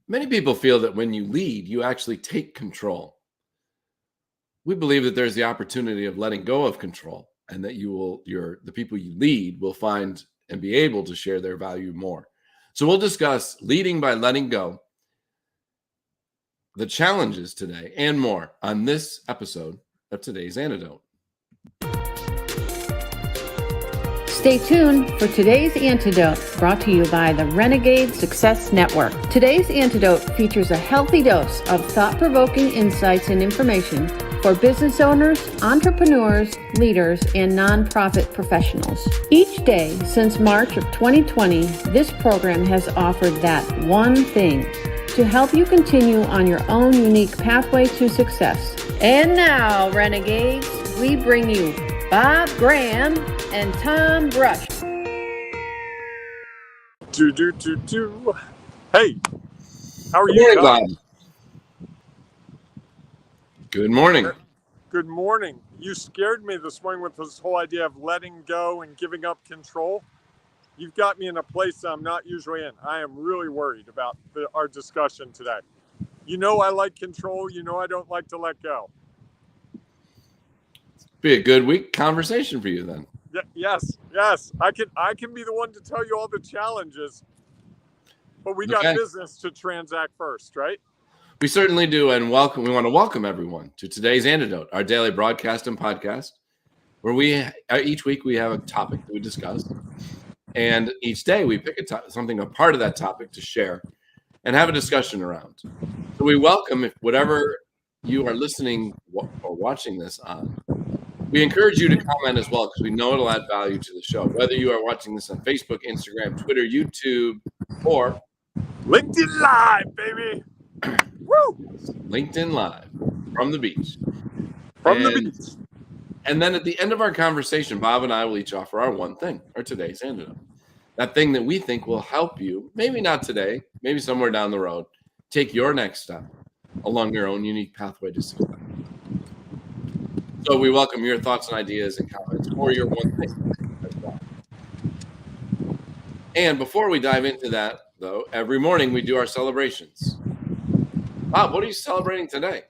Many people feel that when you lead, you actually take control. We believe that there's the opportunity of letting go of control, and that the people you lead will find and be able to share their value more. So we'll discuss leading by letting go, the challenges today, and more on this episode of today's Antidote. Stay tuned for today's Antidote, brought to you by the Renegade Success Network. Today's Antidote features a healthy dose of thought-provoking insights and information for business owners, entrepreneurs, leaders, and nonprofit professionals. Each day since March of 2020, this program has offered that one thing to help you continue on your own unique pathway to success. And now, Renegades, we bring you Bob Graham and Tom Brush. Hey, how are Good you, morning, Tom? Bob. Good morning. Good morning. You scared me this morning with this whole idea of letting go and giving up control. You've got me in a place I'm not usually in. I am really worried about our discussion today. You know I like control. You know I don't like to let go. Be a good week conversation for you then. Yes. I can be the one to tell you all the challenges, but we got business to transact first, right? We certainly do, and we want to welcome everyone to today's Antidote, our daily broadcast and podcast, where each week we have a topic that we discuss, and each day we pick a part of that topic to share and have a discussion around. So we welcome, if whatever you are listening or watching this on, we encourage you to comment as well, because we know it'll add value to the show. Whether you are watching this on Facebook, Instagram, Twitter, YouTube, or LinkedIn Live, baby. Woo! LinkedIn Live from the beach. The beach. And then at the end of our conversation, Bob and I will each offer our one thing, or today's antidote. That thing that we think will help you, maybe not today, maybe somewhere down the road, take your next step along your own unique pathway to success. So we welcome your thoughts and ideas and comments for your one thing as well. And before we dive into that, though, every morning we do our celebrations. Bob, what are you celebrating today?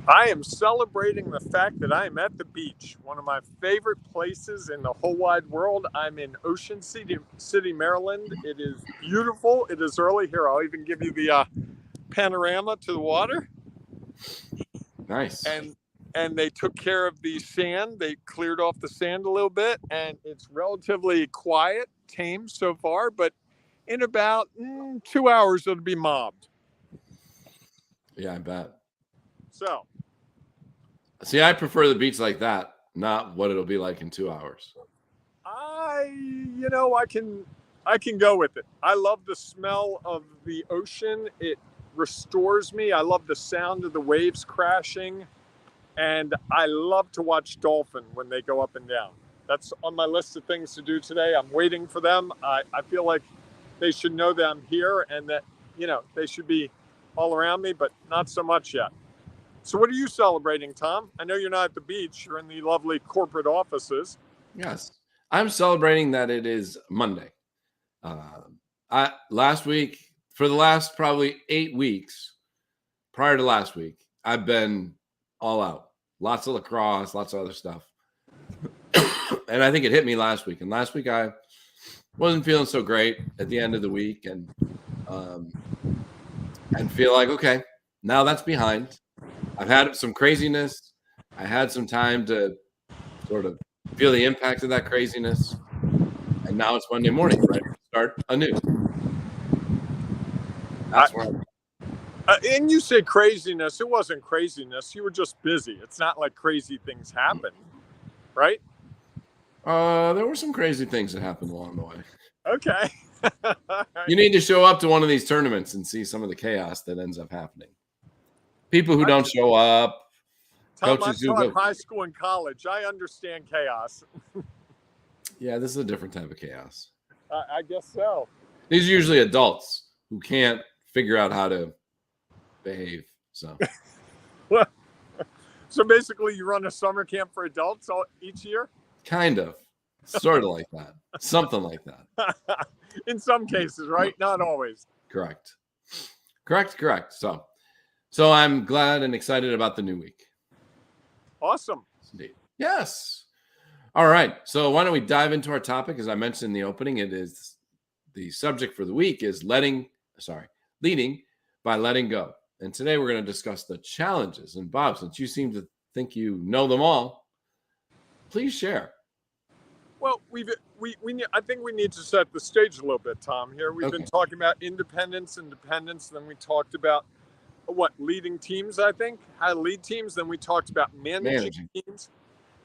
I am celebrating the fact that I am at the beach, one of my favorite places in the whole wide world. I'm in Ocean City, Maryland. It is beautiful. It is early here. I'll even give you the panorama to the water. Nice. And they took care of the sand. They cleared off the sand a little bit, and it's relatively quiet, tame so far, but in about 2 hours, it'll be mobbed. Yeah, I bet. So. See, I prefer the beach like that, not what it'll be like in 2 hours. I can go with it. I love the smell of the ocean. It restores me. I love the sound of the waves crashing. And I love to watch dolphin when they go up and down. That's on my list of things to do today. I'm waiting for them. I feel like they should know that I'm here and that, they should be all around me, but not so much yet. So what are you celebrating, Tom? I know you're not at the beach. You're in the lovely corporate offices. Yes. I'm celebrating that it is Monday. Last week, for the last probably 8 weeks, prior to last week, I've been all out. Lots of lacrosse, lots of other stuff. And I think it hit me last week. And last week I wasn't feeling so great at the end of the week, and feel like, okay, now that's behind. I've had some craziness. I had some time to sort of feel the impact of that craziness. And now it's Monday morning, right? Start anew. That's where I'm and you say craziness. It wasn't craziness. You were just busy. It's not like crazy things happen, right? There were some crazy things that happened along the way. Okay. You need to show up to one of these tournaments and see some of the chaos that ends up happening. People who don't show up. Tom, I taught high school and college. I understand chaos. Yeah, this is a different type of chaos. I guess so. These are usually adults who can't figure out how to behave. So basically you run a summer camp for adults each year? Kind of. Sort of like that. Something like that. In some cases, right? Not always. Correct. Correct. So I'm glad and excited about the new week. Awesome. Indeed. Yes. All right. So why don't we dive into our topic? As I mentioned in the opening, it is the subject for the week is leading by letting go. And today we're going to discuss the challenges. And Bob, since you seem to think you know them all, please share. Well, I think we need to set the stage a little bit, Tom. Here we've been talking about independence. Then we talked about leading teams. I think how to lead teams. Then we talked about managing teams.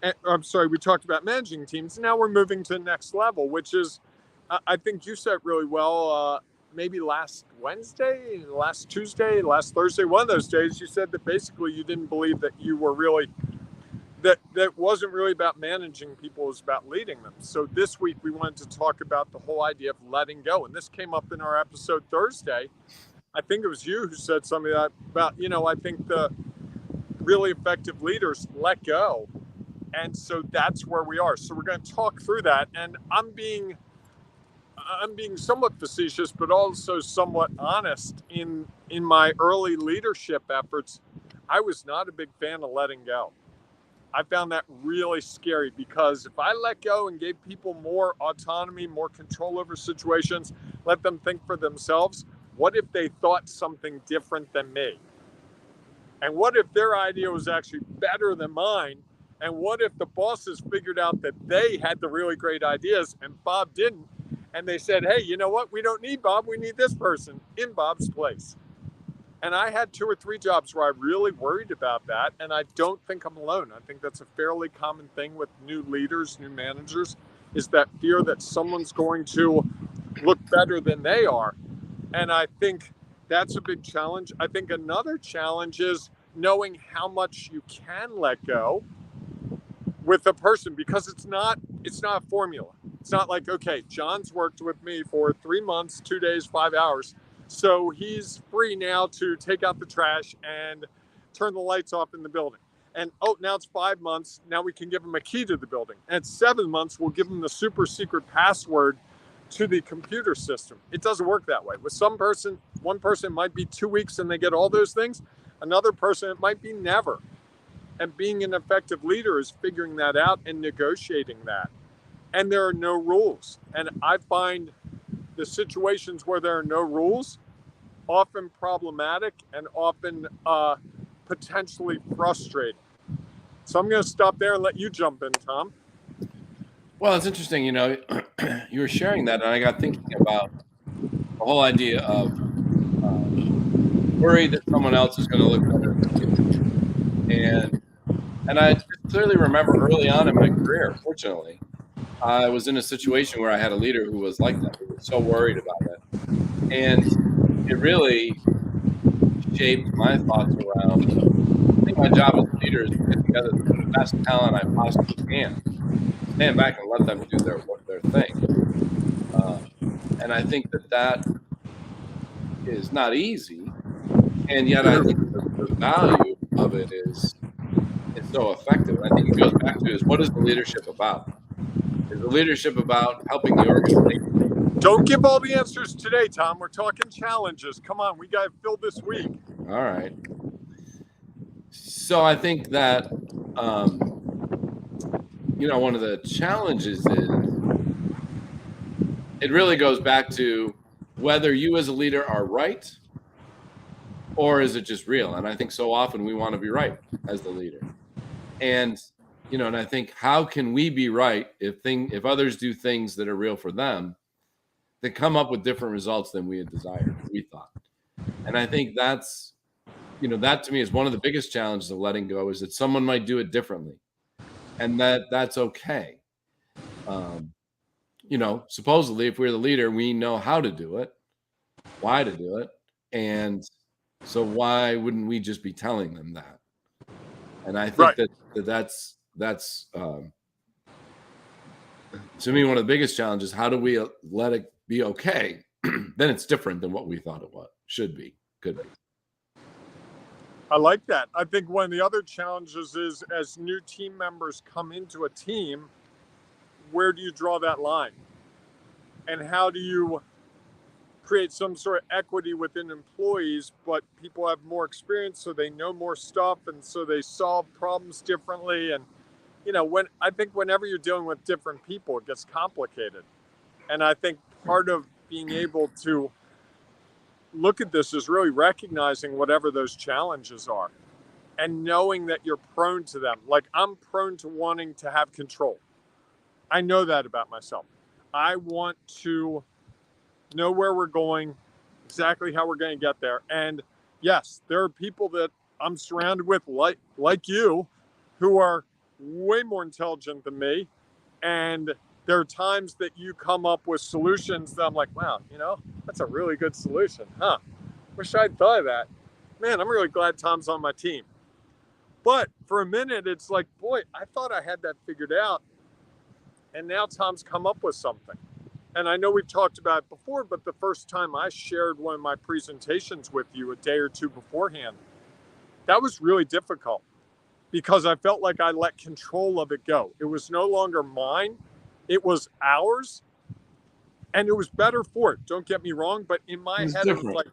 We talked about managing teams. Now we're moving to the next level, which is, I think you said really well. Maybe last Wednesday, last Tuesday, last Thursday, one of those days, you said that basically you didn't believe that you were really that wasn't really about managing people, it was about leading them. So this week we wanted to talk about the whole idea of letting go. And this came up in our episode Thursday. I think it was you who said something about, I think the really effective leaders let go. And so that's where we are. So we're going to talk through that. And I'm being somewhat facetious, but also somewhat honest in my early leadership efforts. I was not a big fan of letting go. I found that really scary because if I let go and gave people more autonomy, more control over situations, let them think for themselves, what if they thought something different than me? And what if their idea was actually better than mine? And what if the bosses figured out that they had the really great ideas and Bob didn't? And they said, hey, you know what? We don't need Bob. We need this person in Bob's place. And I had 2 or 3 jobs where I really worried about that. And I don't think I'm alone. I think that's a fairly common thing with new leaders, new managers, is that fear that someone's going to look better than they are. And I think that's a big challenge. I think another challenge is knowing how much you can let go with a person, because it's not a formula. It's not like, okay, John's worked with me for 3 months, 2 days, 5 hours. So he's free now to take out the trash and turn the lights off in the building. And now it's 5 months. Now we can give him a key to the building. And at 7 months, we'll give him the super secret password to the computer system. It doesn't work that way. With one person it might be 2 weeks and they get all those things. Another person, it might be never. And being an effective leader is figuring that out and negotiating that. And there are no rules. And I find the situations where there are no rules often problematic and often potentially frustrating. So I'm going to stop there and let you jump in, Tom. Well, it's interesting, you were sharing that, and I got thinking about the whole idea of worry that someone else is going to look better than you. And I clearly remember early on in my career, fortunately, I was in a situation where I had a leader who was like that, who was so worried about it. And it really shaped my thoughts around, I think my job as a leader is to get together the best talent I possibly can, stand back and let them do their thing. And I think that is not easy. And yet I think the value of it is so effective. And I think it goes back to what is the leadership about? Is the leadership about helping the organization? Don't give all the answers today, Tom. We're talking challenges. Come on, we got to fill this week. All right. So I think that, one of the challenges is it really goes back to whether you as a leader are right or is it just real? And I think so often we want to be right as the leader. And and I think how can we be right if others do things that are real for them that come up with different results than we had desired, we thought. And I think that's, that to me is one of the biggest challenges of letting go, is that someone might do it differently, and that's okay. Supposedly if we're the leader, we know how to do it, why to do it. And so why wouldn't we just be telling them that? And I think that's to me one of the biggest challenges. How do we let it be okay? Then it's different than what we thought it should be, could be. I like that. I think one of the other challenges is, as new team members come into a team, where do you draw that line? And how do you create some sort of equity within employees, but people have more experience, so they know more stuff, and so they solve problems differently. And I think whenever you're dealing with different people, it gets complicated. And I think part of being able to look at this is really recognizing whatever those challenges are and knowing that you're prone to them. Like, I'm prone to wanting to have control. I know that about myself. I want to know where we're going, exactly how we're going to get there. And yes, there are people that I'm surrounded with, like you, who are way more intelligent than me. And there are times that you come up with solutions that I'm like, wow, that's a really good solution. Wish I'd thought of that. Man, I'm really glad Tom's on my team. But for a minute, it's like, boy, I thought I had that figured out. And now Tom's come up with something. And I know we've talked about it before, but the first time I shared one of my presentations with you a day or two beforehand, that was really difficult because I felt like I let control of it go. It was no longer mine. It was ours. And it was better for it. Don't get me wrong. But in my head, it was like,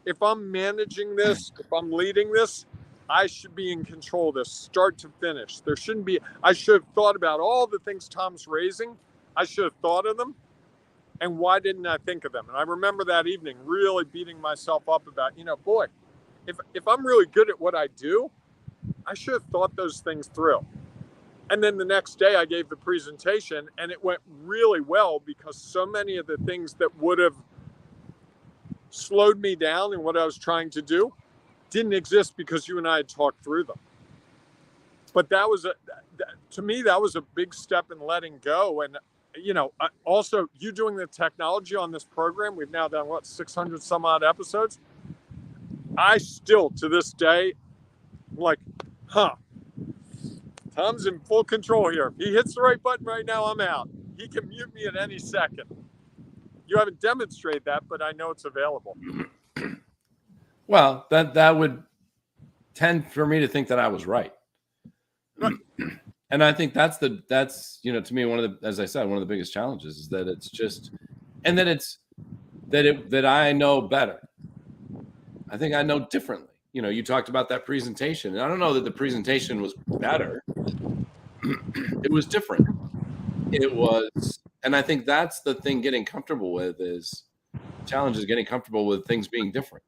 if I'm managing this, if I'm leading this, I should be in control of this, start to finish. I should have thought about all the things Tom's raising. I should have thought of them. And why didn't I think of them? And I remember that evening really beating myself up about, boy, if I'm really good at what I do, I should have thought those things through. And then the next day I gave the presentation and it went really well because so many of the things that would have slowed me down in what I was trying to do didn't exist because you and I had talked through them. But to me, that was a big step in letting go. And, also you doing the technology on this program, we've now done 600 some odd episodes. I still, to this day, I'm like, Tom's in full control here. If he hits the right button right now, I'm out. He can mute me at any second. You haven't demonstrated that, but I know it's available. Well, that would tend for me to think that I was right. And I think that's to me one of the biggest challenges is that it's just, and that it's that I know better. I think I know differently. You talked about that presentation, and I don't know that the presentation was better. It was different. It was, and I think that's the thing getting comfortable with is challenge is getting comfortable with things being different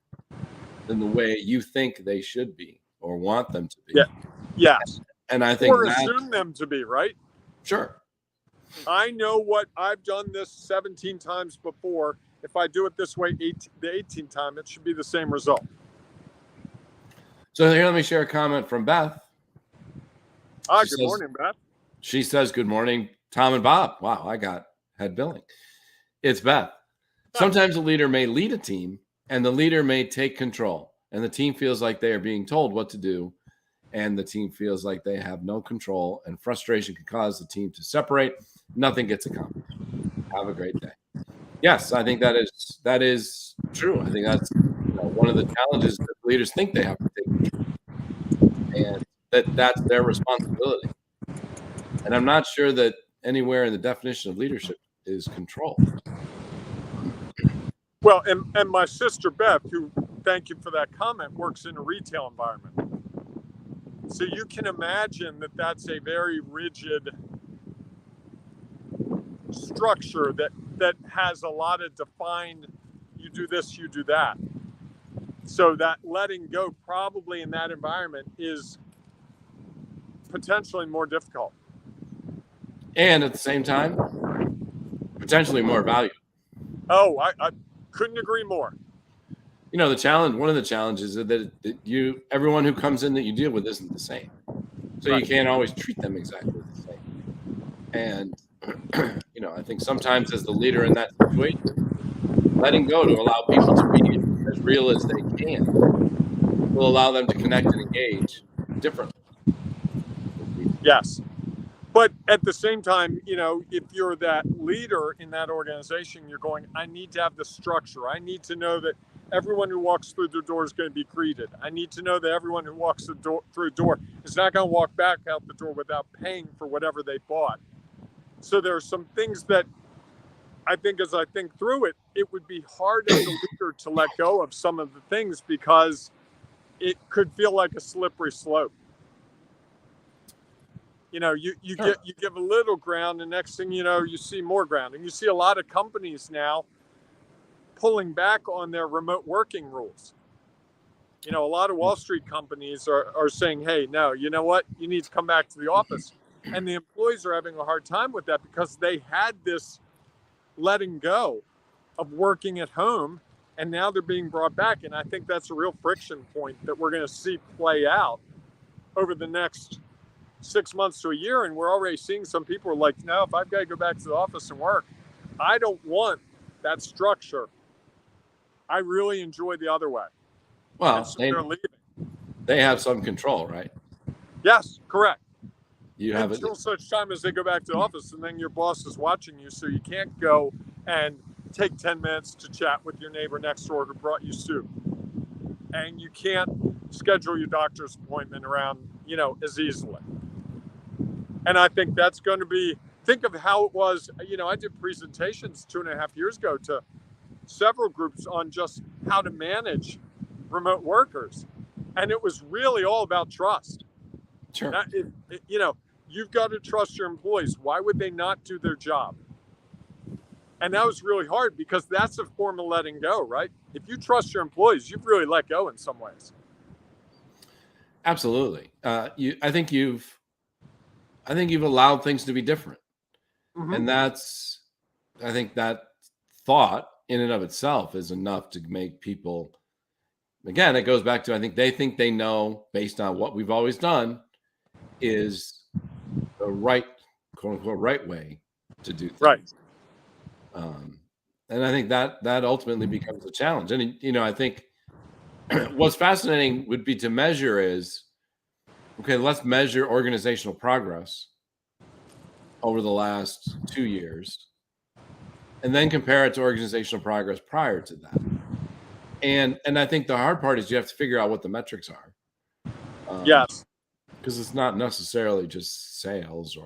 than the way you think they should be or want them to be. Yeah. Yes. And I think assume them to be, right? Sure. I know what I've done this 17 times before. If I do it this way the 18th time, it should be the same result. So here, let me share a comment from Beth. Good morning, Beth. She says, good morning, Tom and Bob. Wow, I got head billing. It's Beth. Sometimes a leader may lead a team and the leader may take control and the team feels like they are being told what to do and the team feels like they have no control and frustration can cause the team to separate. Nothing gets accomplished. Have a great day. Yes, I think that is true. I think that's one of the challenges that leaders think they have to take control and that's their responsibility. And I'm not sure that anywhere in the definition of leadership is control. Well, and my sister Beth, who, thank you for that comment, works in a retail environment. So you can imagine that that's a very rigid structure that has a lot of defined, you do this, you do that. So that letting go probably in that environment is potentially more difficult. And at the same time, potentially more valuable. Oh, I couldn't agree more. One of the challenges is that everyone who comes in that you deal with isn't the same. So right. You can't always treat them exactly the same. And, I think sometimes as the leader in that situation, letting go to allow people to be as real as they can will allow them to connect and engage differently. Yes. But at the same time, if you're that leader in that organization, you're going, I need to have the structure. I need to know that everyone who walks through the door is going to be greeted. I need to know that everyone who walks through the door is not going to walk back out the door without paying for whatever they bought. So there are some things that I think as I think through it, it would be hard as a leader to let go of some of the things because it could feel like a slippery slope. You know, you give a little ground, and next thing you know, you see more ground. And you see a lot of companies now pulling back on their remote working rules. You know, a lot of Wall Street companies are saying, hey, no, you know what? You need to come back to the office. And the employees are having a hard time with that because they had this letting go of working at home, and now they're being brought back. And I think that's a real friction point that we're going to see play out over the next 6 months to a year. And we're already seeing some people are like, no, if I've got to go back to the office and work, I don't want that structure. I really enjoy the other way. Well, so they're leaving. They have some control, right? Yes, correct. You have until such time as they go back to the office, and then your boss is watching you, so you can't go and take 10 minutes to chat with your neighbor next door who brought you soup. And you can't schedule your doctor's appointment around, you know, as easily. And I think that's going to be, think of how it was, you know, I did presentations 2.5 years ago to several groups on just how to manage remote workers. And it was really all about trust. Sure. You know, you've got to trust your employees. Why would they not do their job? And that was really hard because that's a form of letting go, right? If you trust your employees, you've really let go in some ways. Absolutely. I think you've allowed things to be different. Mm-hmm. And I think that thought in and of itself is enough to make people, again, it goes back to, I think they know, based on what we've always done, is the right, quote unquote, right way to do things. Right. And I think that ultimately becomes a challenge. And, you know, I think what's fascinating would be to measure is, okay, let's measure organizational progress over the last 2 years, and then compare it to organizational progress prior to that. And I think the hard part is you have to figure out what the metrics are. Yes. Because it's not necessarily just sales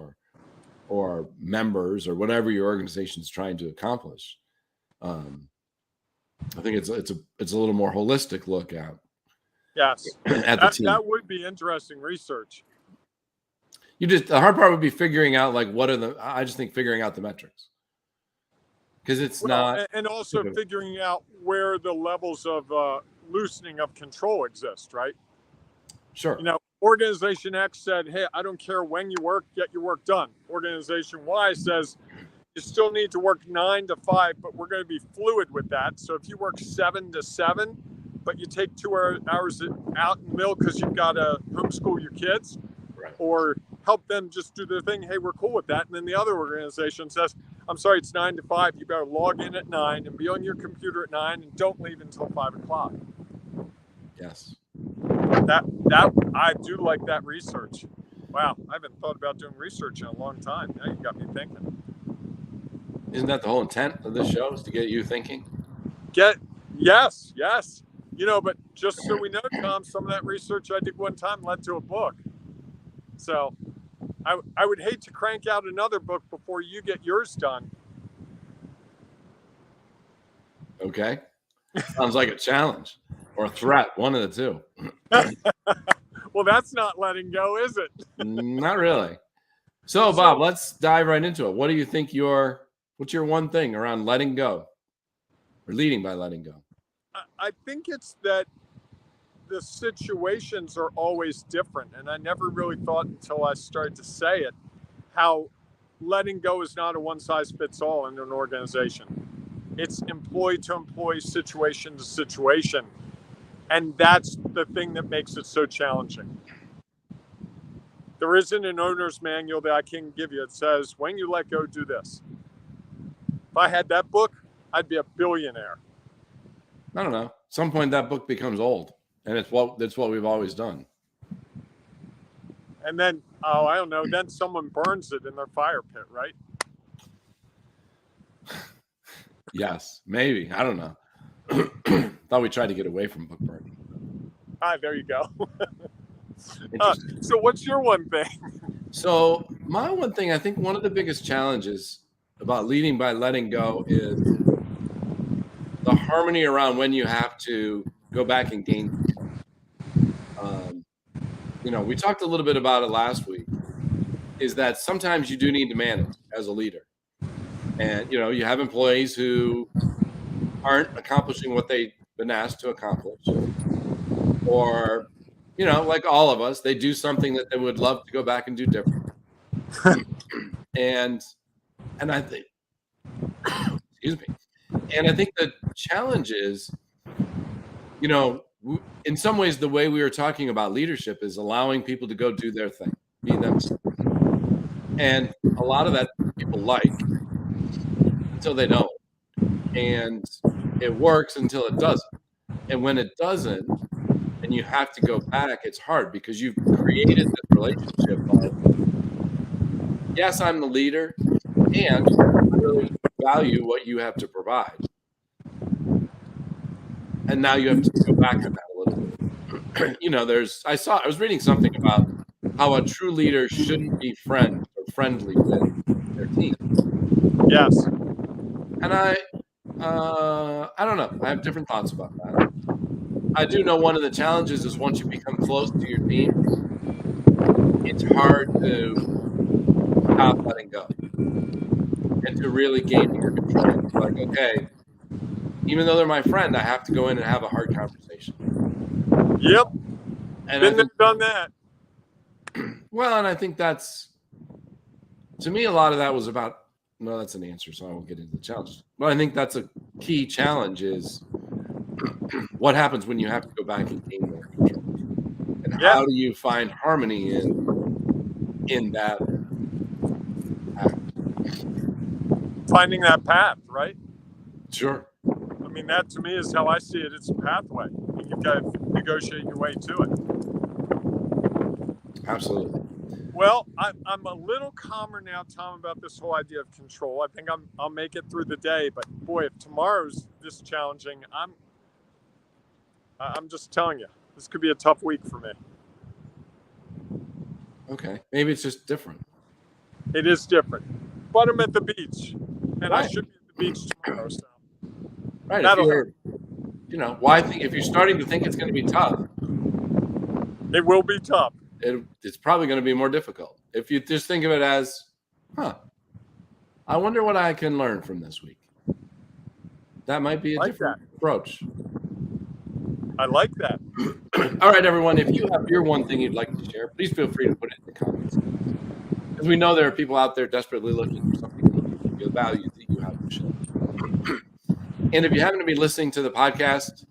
or members or whatever your organization is trying to accomplish. I think it's a little more holistic look at. Yes. At the team. That would be interesting research. The hard part would be figuring out I just think figuring out the metrics. Because it's not. And also figuring out where the levels of loosening of control exist, right? Sure. You know, Organization X said, hey, I don't care when you work, get your work done. Organization Y says, you still need to work 9 to 5, but we're going to be fluid with that. So if you work 7 to 7, but you take 2 hours out in the middle because you've got to homeschool your kids, right, or help them just do their thing, hey, we're cool with that. And then the other organization says, I'm sorry, it's 9 to 5. You better log in at 9 and be on your computer at 9 and don't leave until 5 o'clock. Yes. That I do like that research. Wow, I haven't thought about doing research in a long time. Now you got me thinking. Isn't that the whole intent of this show, is to get you thinking? Yes. You know, but just so we know, Tom, some of that research I did one time led to a book. So I would hate to crank out another book before you get yours done. Okay. Sounds like a challenge or a threat, one of the two. Well, that's not letting go, is it? Not really. So, Bob, let's dive right into it. What do you think what's your one thing around letting go or leading by letting go? I think it's that the situations are always different. And I never really thought until I started to say it, how letting go is not a one size fits all in an organization. It's employee to employee, situation to situation. And that's the thing that makes it so challenging. There isn't an owner's manual that I can give you. It says, when you let go, do this. If I had that book, I'd be a billionaire. I don't know. At some point that book becomes old, and it's what we've always done. And then, I don't know, then someone burns it in their fire pit, right? Yes, maybe. I don't know. Thought we tried to get away from book burning. There you go. So what's your one thing? So my one thing, I think one of the biggest challenges about leading by letting go is the harmony around when you have to go back and gain control. We talked a little bit about it last week, is that sometimes you do need to manage as a leader. And, you have employees who aren't accomplishing what they've been asked to accomplish. Or, like all of us, they do something that they would love to go back and do different. and I think, excuse me. And I think the challenge is, in some ways, the way we were talking about leadership is allowing people to go do their thing, be themselves. And a lot of that people like until they don't. And it works until it doesn't. And when it doesn't, and you have to go back, it's hard because you've created this relationship of, yes, I'm the leader, and I really value what you have to provide. And now you have to go back on that a little bit. I was reading something about how a true leader shouldn't be friends or friendly with their team. Yes. And I don't know. I have different thoughts about that. I do know one of the challenges is once you become close to your team, it's hard to stop letting go and to really gain your control. It's like, okay, even though they're my friend, I have to go in and have a hard conversation. Yep. And Been there, done that. Well, and I think that's, to me, a lot of that was about, no, that's an answer, so I won't get into the challenge. But I think that's a key challenge is what happens when you have to go back and gain more control? And how do you find harmony in that path? Finding that path, right? Sure. I mean, that to me is how I see it. It's a pathway. You've got to negotiate your way to it. Absolutely. Well, I'm a little calmer now, Tom, about this whole idea of control. I think I'll make it through the day. But boy, if tomorrow's this challenging, I'm just telling you, this could be a tough week for me. Okay, maybe it's just different. It is different, but I'm at the beach, and right. I should be at the beach tomorrow. So. Right. If you're starting to think it's going to be tough, it will be tough. It's probably going to be more difficult. If you just think of it as, I wonder what I can learn from this week. That might be a different approach. I like that. All right, everyone. If you have your one thing you'd like to share, please feel free to put it in the comments. Because we know there are people out there desperately looking for something that give you the value that you have to share. And if you happen to be listening to the podcast,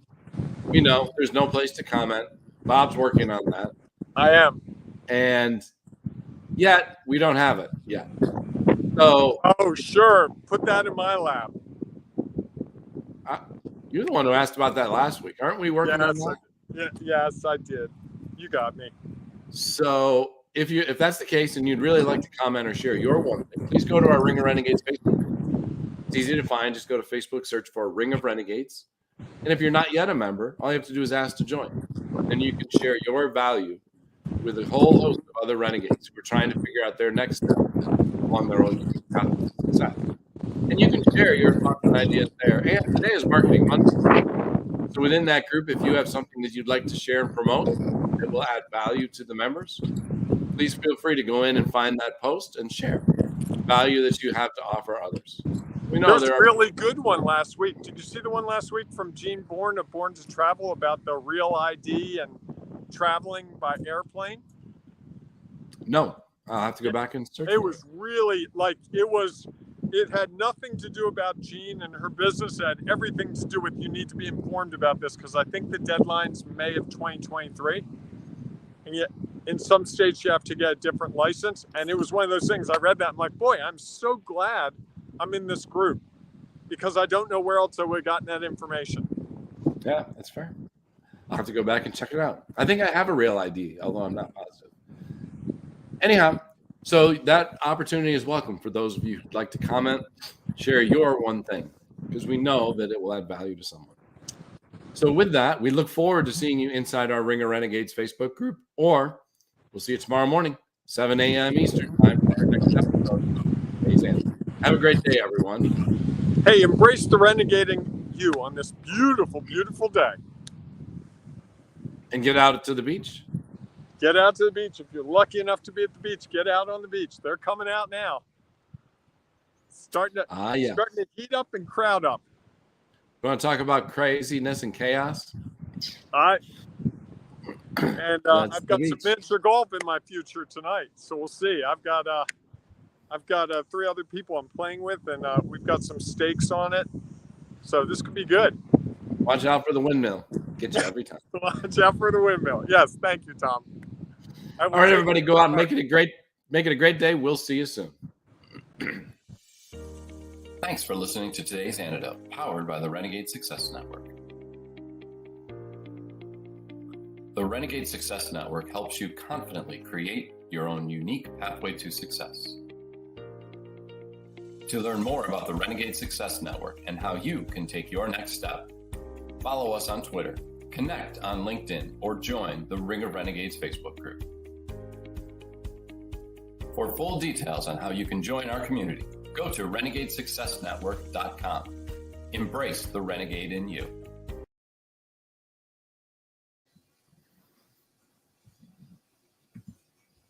we know there's no place to comment. Bob's working on that. I am. And yet, we don't have it yet. So. Oh, sure. Put that in my lap. You're the one who asked about that last week. Aren't we working on that? Yes, I did. You got me. So if that's the case and you'd really like to comment or share your one thing, please go to our Ring of Renegades Facebook group. It's easy to find. Just go to Facebook, search for Ring of Renegades. And if you're not yet a member, all you have to do is ask to join. And you can share your value with a whole host of other renegades who are trying to figure out their next step on their own path to success. And you can share your thoughts and ideas there. And today is Marketing Monday. So within that group, if you have something that you'd like to share and promote that will add value to the members, please feel free to go in and find that post and share value that you have to offer others. We know there's a really good one last week. Did you see the one last week from Gene Bourne of Born to Travel about the real ID and traveling by airplane? No, I'll have to go back and search. It was really it had nothing to do about Jean and her business. It had everything to do with you need to be informed about this because I think the deadline's May of 2023. And yet in some states you have to get a different license. And it was one of those things. I read that. I'm like, boy, I'm so glad I'm in this group because I don't know where else I would have gotten that information. Yeah, that's fair. I'll have to go back and check it out. I think I have a real ID, although I'm not positive. Anyhow, so that opportunity is welcome for those of you who'd like to comment, share your one thing, because we know that it will add value to someone. So with that, we look forward to seeing you inside our Ring of Renegades Facebook group, or we'll see you tomorrow morning, 7 a.m. Eastern time for our next episode. Have Have a great day, everyone. Hey, embrace the renegading you on this beautiful, beautiful day. And get out to the beach. Get out to the beach. If you're lucky enough to be at the beach, get out on the beach. They're coming out now. Starting to heat up and crowd up. You want to talk about craziness and chaos? All right. And I've got some miniature golf in my future tonight, so we'll see. I've got 3 other people I'm playing with, and we've got some stakes on it, so this could be good. Watch out for the windmill. Get you every time. Watch out for the windmill. Yes, thank you, Tom. All right, everybody, go out and make it a great day. We'll see you soon. Thanks for listening to today's Antidote, powered by the Renegade Success Network. The Renegade Success Network helps you confidently create your own unique pathway to success. To learn more about the Renegade Success Network and how you can take your next step, follow us on Twitter, connect on LinkedIn, or join the Ring of Renegades Facebook group. For full details on how you can join our community, go to renegadesuccessnetwork.com. Embrace the renegade in you.